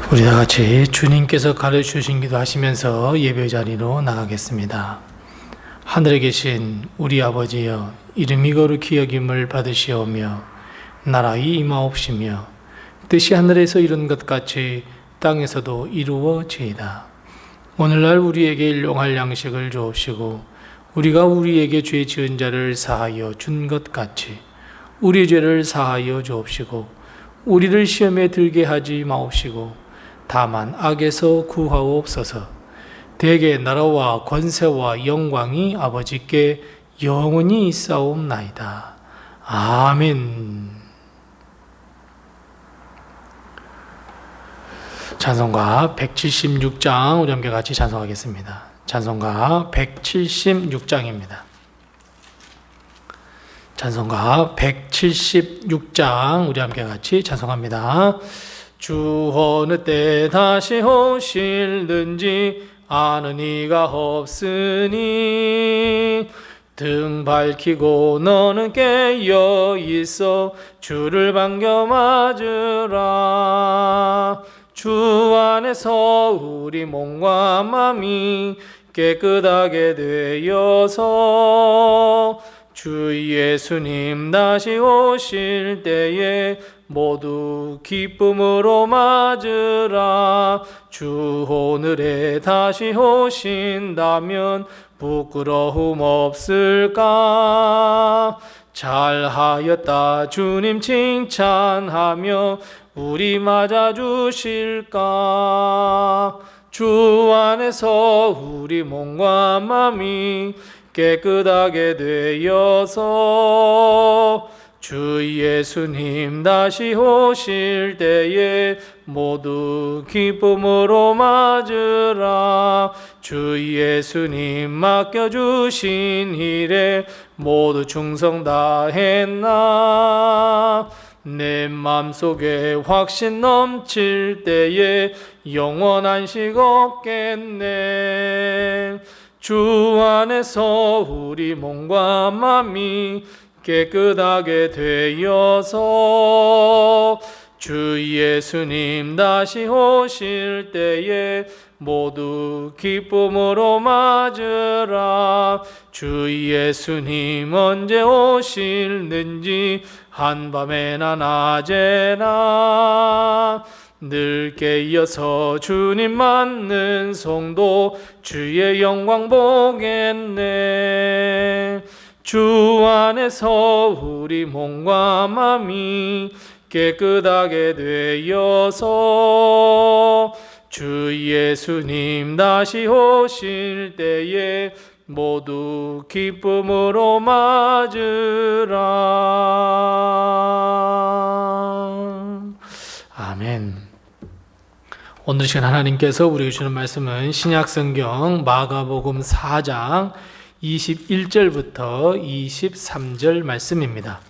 우리 다 같이 주님께서 가르쳐주신 기도 하시면서 예배 자리로 나가겠습니다. 하늘에 계신 우리 아버지여, 이름이 거룩히 여김을 받으시오며 나라의 임하옵시며 뜻이 하늘에서 이룬 것 같이 땅에서도 이루어지이다. 오늘날 우리에게 일용할 양식을 주옵시고 우리가 우리에게 죄 지은 자를 사하여 준 것 같이 우리 죄를 사하여 주옵시고 우리를 시험에 들게 하지 마옵시고 다만 악에서 구하옵소서. 대개 나라와 권세와 영광이 아버지께 영원히 있사옵나이다. 아멘. 찬송가 176장 우리 함께 같이 찬송하겠습니다. 찬송가 176장입니다. 찬송가 176장 우리 함께 같이 찬송합니다. 주 어느 때 다시 오실는지 아는 이가 없으니 등 밝히고 너는 깨어 있어 주를 반겨 맞으라. 주 안에서 우리 몸과 마음이 깨끗하게 되어서 주 예수님 다시 오실 때에 모두 기쁨으로 맞으라. 주 오늘에 다시 오신다면 부끄러움 없을까? 잘하였다 주님 칭찬하며 우리 맞아주실까? 주 안에서 우리 몸과 마음이 깨끗하게 되어서 주 예수님 다시 오실 때에 모두 기쁨으로 맞으라. 주 예수님 맡겨주신 일에 모두 충성 다했나? 내 맘속에 확신 넘칠 때에 영원 안식 없겠네. 주 안에서 우리 몸과 마음이 깨끗하게 되어서 주 예수님 다시 오실 때에 모두 기쁨으로 맞으라. 주 예수님 언제 오실는지 한밤에나 낮에나 늘 깨어서 주님 맞는 성도 주의 영광 보겠네. 주 안에서 우리 몸과 마음이 깨끗하게 되어서 주 예수님 다시 오실 때에 모두 기쁨으로 맞으라. 아멘. 오늘 시간 하나님께서 우리에게 주는 말씀은 신약성경 마가복음 4장 21절부터 23절 말씀입니다.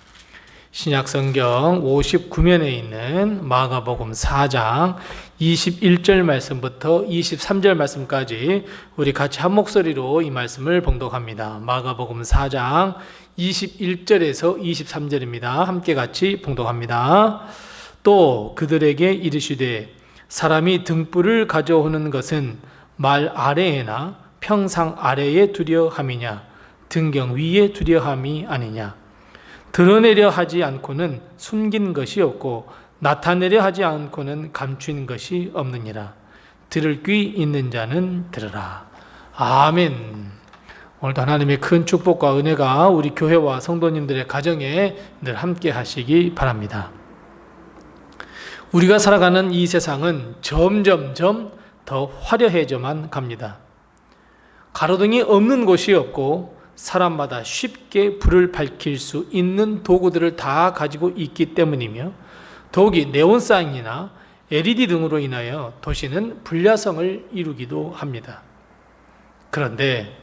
신약성경 59면에 있는 마가복음 4장 21절 말씀부터 23절 말씀까지 우리 같이 한 목소리로 이 말씀을 봉독합니다. 마가복음 4장 21절에서 23절입니다. 함께 같이 봉독합니다. 또 그들에게 이르시되 사람이 등불을 가져오는 것은 말 아래에나 평상 아래에 두려 함이냐 등경 위에 두려 함이 아니냐. 드러내려 하지 않고는 숨긴 것이 없고 나타내려 하지 않고는 감춘 것이 없느니라. 들을 귀 있는 자는 들으라. 아멘. 오늘도 하나님의 큰 축복과 은혜가 우리 교회와 성도님들의 가정에 늘 함께 하시기 바랍니다. 우리가 살아가는 이 세상은 점점점 더 화려해져만 갑니다. 가로등이 없는 곳이 없고 사람마다 쉽게 불을 밝힐 수 있는 도구들을 다 가지고 있기 때문이며 더욱이 네온사인이나 LED 등으로 인하여 도시는 불야성을 이루기도 합니다. 그런데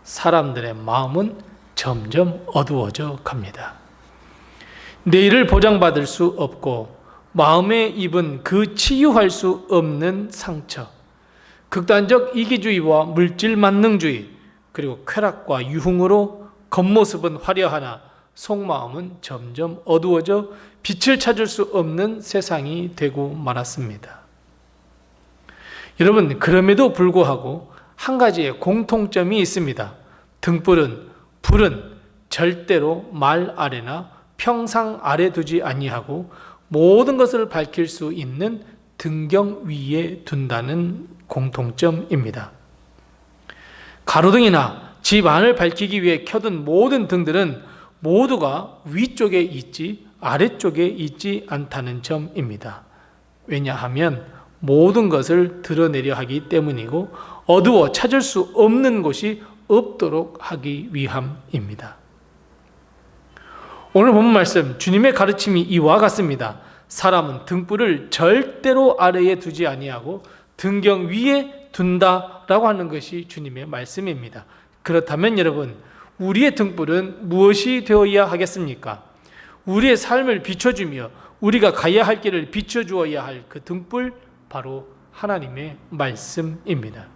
사람들의 마음은 점점 어두워져 갑니다. 내일을 보장받을 수 없고 마음에 입은 그 치유할 수 없는 상처, 극단적 이기주의와 물질 만능주의, 그리고 쾌락과 유흥으로 겉모습은 화려하나 속마음은 점점 어두워져 빛을 찾을 수 없는 세상이 되고 말았습니다. 여러분, 그럼에도 불구하고 한 가지의 공통점이 있습니다. 불은 절대로 말 아래나 평상 아래 두지 아니하고 모든 것을 밝힐 수 있는 등경 위에 둔다는 공통점입니다. 가로등이나 집 안을 밝히기 위해 켜둔 모든 등들은 모두가 위쪽에 있지 아래쪽에 있지 않다는 점입니다. 왜냐하면 모든 것을 드러내려 하기 때문이고 어두워 찾을 수 없는 곳이 없도록 하기 위함입니다. 오늘 본문 말씀 주님의 가르침이 이와 같습니다. 사람은 등불을 절대로 아래에 두지 아니하고 등경 위에 둔다라고 하는 것이 주님의 말씀입니다. 그렇다면 여러분, 우리의 등불은 무엇이 되어야 하겠습니까? 우리의 삶을 비춰주며 우리가 가야 할 길을 비춰주어야 할 그 등불, 바로 하나님의 말씀입니다.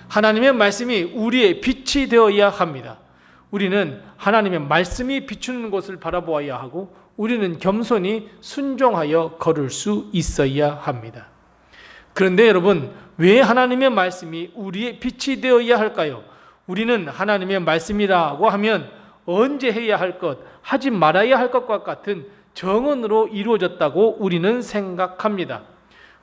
하나님의 말씀이 우리의 빛이 되어야 합니다. 우리는 하나님의 말씀이 비추는 곳을 바라보아야 하고 우리는 겸손히 순종하여 걸을 수 있어야 합니다. 그런데 여러분, 왜 하나님의 말씀이 우리의 빛이 되어야 할까요? 우리는 하나님의 말씀이라고 하면 언제 해야 할 것, 하지 말아야 할 것과 같은 정언으로 이루어졌다고 우리는 생각합니다.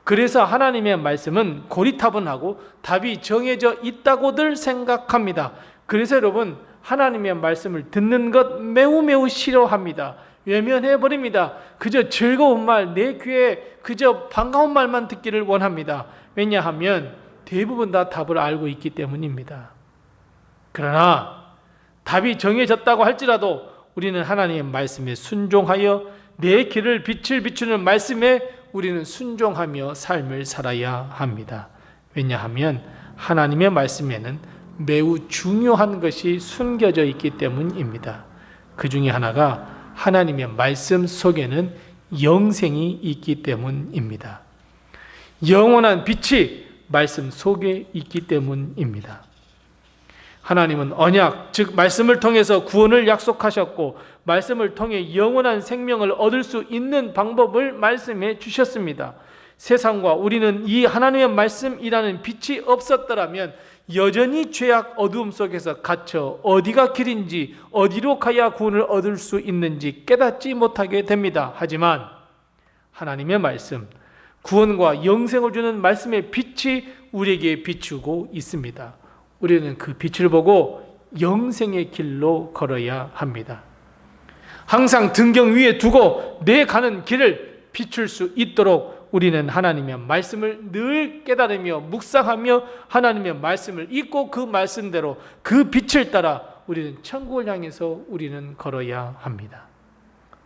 그래서 하나님의 말씀은 고리타분하고 답이 정해져 있다고들 생각합니다. 그래서 여러분, 하나님의 말씀을 듣는 것 매우 싫어합니다. 외면해버립니다. 그저 즐거운 말, 내 귀에 그저 반가운 말만 듣기를 원합니다. 왜냐하면 대부분 다 답을 알고 있기 때문입니다. 그러나 답이 정해졌다고 할지라도 우리는 하나님의 말씀에 순종하여 내 길을 빛을 비추는 말씀에 우리는 순종하며 삶을 살아야 합니다. 왜냐하면 하나님의 말씀에는 매우 중요한 것이 숨겨져 있기 때문입니다. 그 중에 하나가 하나님의 말씀 속에는 영생이 있기 때문입니다. 영원한 빛이 말씀 속에 있기 때문입니다. 하나님은 언약, 즉 말씀을 통해서 구원을 약속하셨고 말씀을 통해 영원한 생명을 얻을 수 있는 방법을 말씀해 주셨습니다. 세상과 우리는 이 하나님의 말씀이라는 빛이 없었더라면 여전히 죄악 어두움 속에서 갇혀 어디가 길인지 어디로 가야 구원을 얻을 수 있는지 깨닫지 못하게 됩니다. 하지만 하나님의 말씀, 구원과 영생을 주는 말씀의 빛이 우리에게 비추고 있습니다. 우리는 그 빛을 보고 영생의 길로 걸어야 합니다. 항상 등경 위에 두고 내 가는 길을 비출 수 있도록 우리는 하나님의 말씀을 늘 깨달으며 묵상하며 하나님의 말씀을 읽고 그 말씀대로 그 빛을 따라 우리는 천국을 향해서 우리는 걸어야 합니다.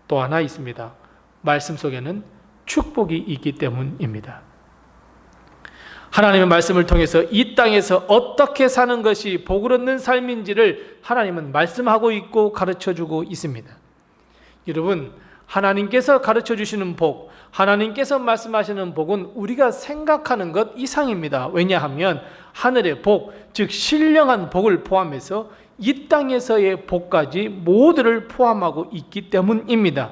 또 하나 있습니다. 말씀 속에는 축복이 있기 때문입니다. 하나님의 말씀을 통해서 이 땅에서 어떻게 사는 것이 복을 얻는 삶인지를 하나님은 말씀하고 있고 가르쳐주고 있습니다. 여러분, 하나님께서 가르쳐 주시는 복, 하나님께서 말씀하시는 복은 우리가 생각하는 것 이상입니다. 왜냐하면 하늘의 복, 즉 신령한 복을 포함해서 이 땅에서의 복까지 모두를 포함하고 있기 때문입니다.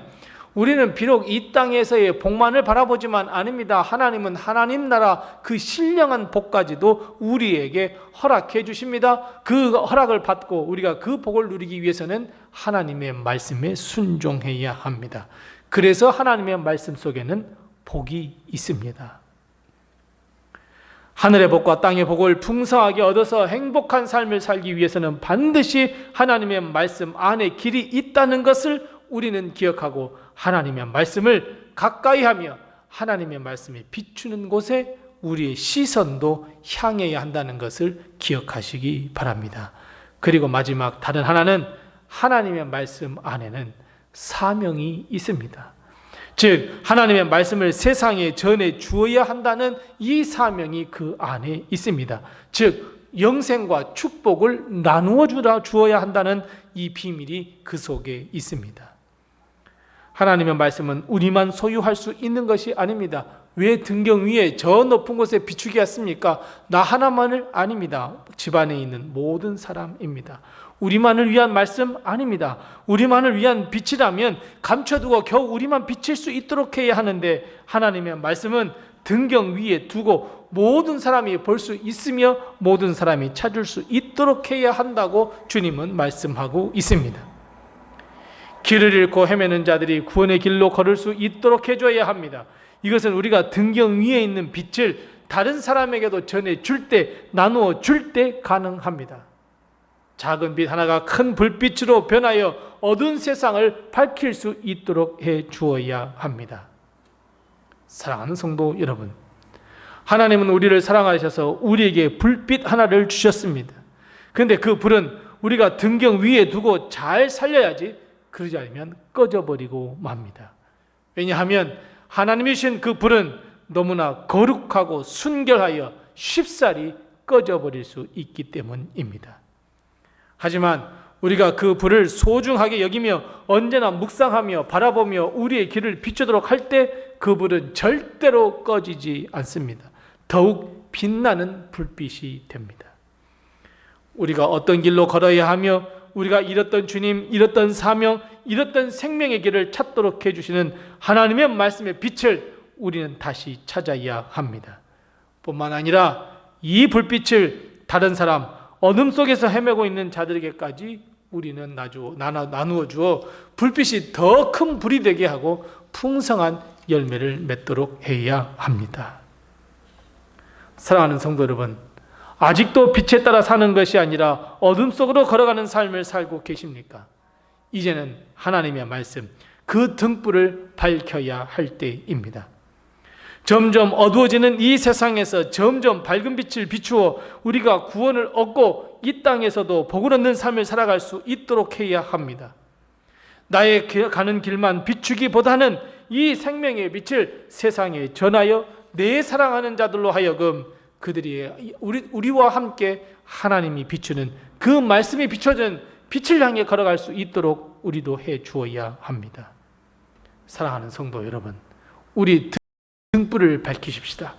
우리는 비록 이 땅에서의 복만을 바라보지만 않습니다. 하나님은 하나님 나라 그 신령한 복까지도 우리에게 허락해 주십니다. 그 허락을 받고 우리가 그 복을 누리기 위해서는 하나님의 말씀에 순종해야 합니다. 그래서 하나님의 말씀 속에는 복이 있습니다. 하늘의 복과 땅의 복을 풍성하게 얻어서 행복한 삶을 살기 위해서는 반드시 하나님의 말씀 안에 길이 있다는 것을 우리는 기억하고 하나님의 말씀을 가까이 하며 하나님의 말씀이 비추는 곳에 우리의 시선도 향해야 한다는 것을 기억하시기 바랍니다. 그리고 마지막 다른 하나는 하나님의 말씀 안에는 사명이 있습니다. 즉 하나님의 말씀을 세상에 전해 주어야 한다는 이 사명이 그 안에 있습니다. 즉 영생과 축복을 나누어 주어야 한다는 이 비밀이 그 속에 있습니다. 하나님의 말씀은 우리만 소유할 수 있는 것이 아닙니다. 왜 등경 위에 저 높은 곳에 비추게 했습니까? 나 하나만을 아닙니다. 집안에 있는 모든 사람입니다. 우리만을 위한 말씀 아닙니다. 우리만을 위한 빛이라면 감춰두고 겨우 우리만 비칠 수 있도록 해야 하는데 하나님의 말씀은 등경 위에 두고 모든 사람이 볼 수 있으며 모든 사람이 찾을 수 있도록 해야 한다고 주님은 말씀하고 있습니다. 길을 잃고 헤매는 자들이 구원의 길로 걸을 수 있도록 해줘야 합니다. 이것은 우리가 등경 위에 있는 빛을 다른 사람에게도 전해줄 때, 나누어 줄 때 가능합니다. 작은 빛 하나가 큰 불빛으로 변하여 어두운 세상을 밝힐 수 있도록 해 주어야 합니다. 사랑하는 성도 여러분, 하나님은 우리를 사랑하셔서 우리에게 불빛 하나를 주셨습니다. 그런데 그 불은 우리가 등경 위에 두고 잘 살려야지, 그러지 않으면 꺼져버리고 맙니다. 왜냐하면 하나님이 주신 그 불은 너무나 거룩하고 순결하여 쉽사리 꺼져버릴 수 있기 때문입니다. 하지만 우리가 그 불을 소중하게 여기며 언제나 묵상하며 바라보며 우리의 길을 비추도록 할 때 그 불은 절대로 꺼지지 않습니다. 더욱 빛나는 불빛이 됩니다. 우리가 어떤 길로 걸어야 하며 우리가 잃었던 주님, 잃었던 사명, 잃었던 생명의 길을 찾도록 해주시는 하나님의 말씀의 빛을 우리는 다시 찾아야 합니다. 뿐만 아니라 이 불빛을 다른 사람, 어둠 속에서 헤매고 있는 자들에게까지 우리는 나누어 주어 불빛이 더 큰 불이 되게 하고 풍성한 열매를 맺도록 해야 합니다. 사랑하는 성도 여러분, 아직도 빛에 따라 사는 것이 아니라 어둠 속으로 걸어가는 삶을 살고 계십니까? 이제는 하나님의 말씀, 그 등불을 밝혀야 할 때입니다. 점점 어두워지는 이 세상에서 점점 밝은 빛을 비추어 우리가 구원을 얻고 이 땅에서도 복을 얻는 삶을 살아갈 수 있도록 해야 합니다. 나의 가는 길만 비추기보다는 이 생명의 빛을 세상에 전하여 내 사랑하는 자들로 하여금 그들이 우리와 함께 하나님이 비추는 그 말씀이 비춰진 빛을 향해 걸어갈 수 있도록 우리도 해 주어야 합니다. 사랑하는 성도 여러분, 우리 등불을 밝히십시다.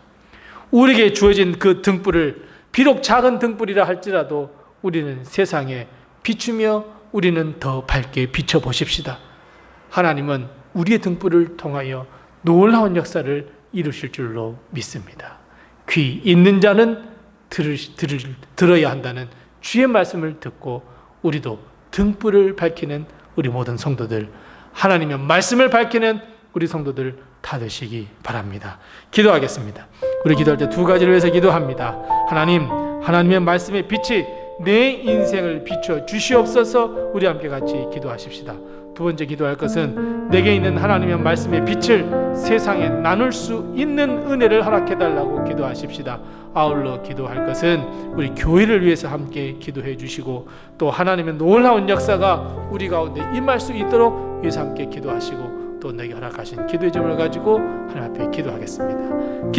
우리에게 주어진 그 등불을 비록 작은 등불이라 할지라도 우리는 세상에 비추며 우리는 더 밝게 비춰보십시다. 하나님은 우리의 등불을 통하여 놀라운 역사를 이루실 줄로 믿습니다. 귀 있는 자는 들어야 한다는 주의 말씀을 듣고 우리도 등불을 밝히는 우리 모든 성도들, 하나님의 말씀을 밝히는 우리 성도들 다 되시기 바랍니다. 기도하겠습니다. 우리 기도할 때 두 가지를 위해서 기도합니다. 하나님의 말씀의 빛이 내 인생을 비춰 주시옵소서. 우리 함께 같이 기도하십시다. 두 번째 기도할 것은 내게 있는 하나님의 말씀의 빛을 세상에 나눌 수 있는 은혜를 허락해달라고 기도하십시다. 아울러 기도할 것은 우리 교회를 위해서 함께 기도해 주시고 또 하나님의 놀라운 역사가 우리 가운데 임할 수 있도록 위해서 함께 기도하시고 또 내게 허락하신 기도의 점을 가지고 하나님 앞에 기도하겠습니다.